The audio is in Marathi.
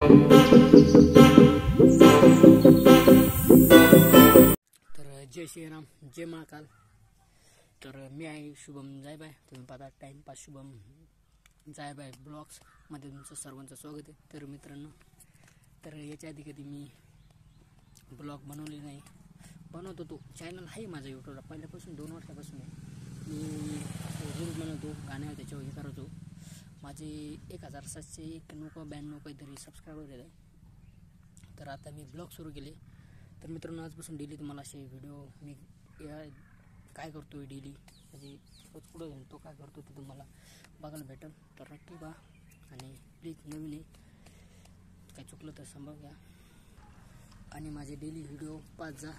तर जय श्रीराम, जय महाकाल. तर मी आहे शुभम जायबाय. तुम्ही पाहता टाइमपास शुभम जायबाय ब्लॉग्समध्ये तुमचं सर्वांचं स्वागत आहे. तर मित्रांनो, तर याच्या आधी कधी मी ब्लॉग बनवले नाही. बनवतो तो चॅनल आहे माझा यूट्यूबला पहिल्यापासून 2 वर्षापासून आहे. मी रील्स बनवतो, गाणे त्याच्यावर हे करतो. माझे 1792 काहीतरी सबस्क्रायबर आहे. तर आता मी ब्लॉग सुरू केले. तर मित्रांनो, आजपासून डेली तुम्हाला असे व्हिडिओ मी काय करतो आहे डेली, म्हणजे पुढं घालतो काय करतो ते तुम्हाला बघायला भेटेल. तर नक्की पहा आणि प्लीज नवीन आहे, काय चुकलं तर सांभाळ घ्या आणि माझे डेली व्हिडिओ पाहत जा.